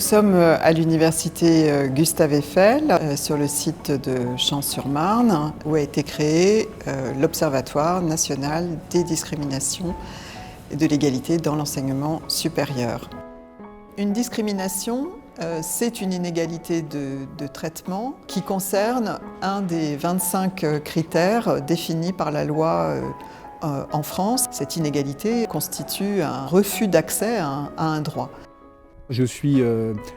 sommes à l'université Gustave Eiffel, sur le site de Champs-sur-Marne, où a été créé l'Observatoire national des discriminations et de l'égalité dans l'enseignement supérieur. Une discrimination, c'est une inégalité de traitement qui concerne un des 25 critères définis par la loi en France. Cette inégalité constitue un refus d'accès à un droit. Je suis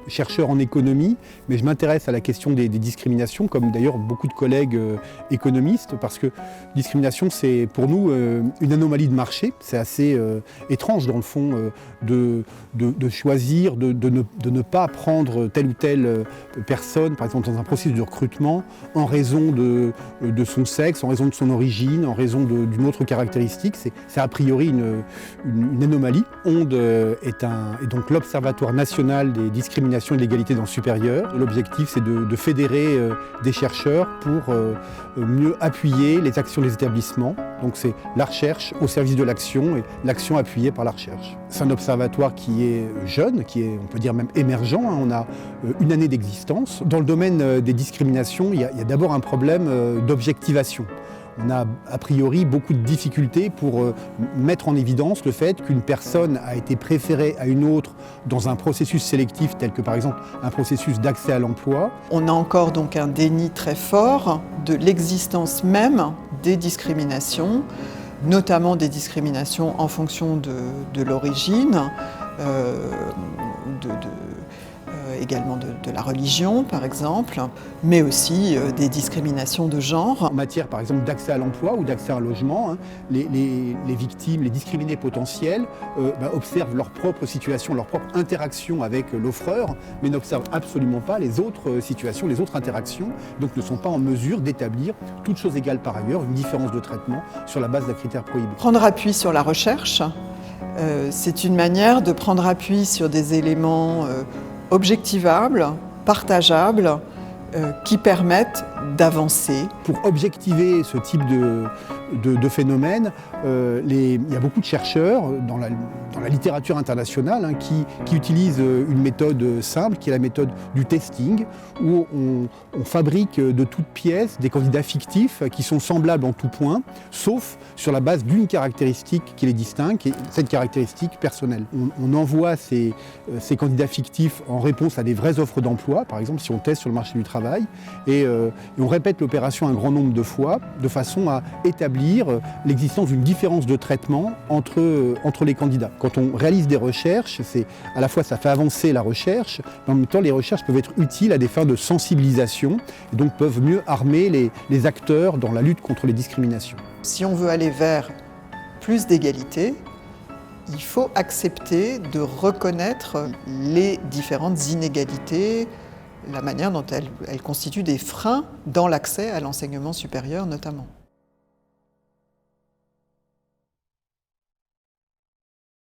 chercheur en économie, mais je m'intéresse à la question des discriminations, comme d'ailleurs beaucoup de collègues économistes, parce que discrimination, c'est pour nous une anomalie de marché. C'est assez étrange, dans le fond, de choisir, de ne pas prendre telle ou telle personne, par exemple dans un processus de recrutement, en raison de son sexe, en raison de son origine, en raison d'une autre caractéristique. C'est a priori une anomalie. ONDE est donc l'Observatoire national des discriminations et de l'égalité dans le supérieur. L'objectif, c'est de fédérer des chercheurs pour mieux appuyer les actions des établissements. Donc c'est la recherche au service de l'action et l'action appuyée par la recherche. C'est un observatoire qui est jeune, qui est, on peut dire même émergent. On a une année d'existence. Dans le domaine des discriminations, il y a d'abord un problème d'objectivation. On a a priori beaucoup de difficultés pour mettre en évidence le fait qu'une personne a été préférée à une autre dans un processus sélectif tel que par exemple un processus d'accès à l'emploi. On a encore donc un déni très fort de l'existence même des discriminations, notamment des discriminations en fonction de l'origine, également de la religion par exemple, mais aussi des discriminations de genre. En matière par exemple d'accès à l'emploi ou d'accès à un logement, les victimes, les discriminés potentiels observent leur propre situation, leur propre interaction avec l'offreur, mais n'observent absolument pas les autres situations, les autres interactions, donc ne sont pas en mesure d'établir, toutes choses égales par ailleurs, une différence de traitement sur la base d'un critère prohibé. Prendre appui sur la recherche, c'est une manière de prendre appui sur des éléments objectivables, partageables, qui permettent d'avancer. Pour objectiver ce type de phénomène, il y a beaucoup de chercheurs dans la littérature internationale qui utilisent une méthode simple, qui est la méthode du testing, où on fabrique de toutes pièces des candidats fictifs qui sont semblables en tout point, sauf sur la base d'une caractéristique qui les distingue, et cette caractéristique personnelle. On envoie ces candidats fictifs en réponse à des vraies offres d'emploi, par exemple si on teste sur le marché du travail, et on répète l'opération un grand nombre de fois, de façon à établir l'existence d'une différence de traitement entre les candidats. Quand on réalise des recherches, à la fois ça fait avancer la recherche, mais en même temps les recherches peuvent être utiles à des fins de sensibilisation, et donc peuvent mieux armer les acteurs dans la lutte contre les discriminations. Si on veut aller vers plus d'égalité, il faut accepter de reconnaître les différentes inégalités, la manière dont elles constituent des freins dans l'accès à l'enseignement supérieur notamment.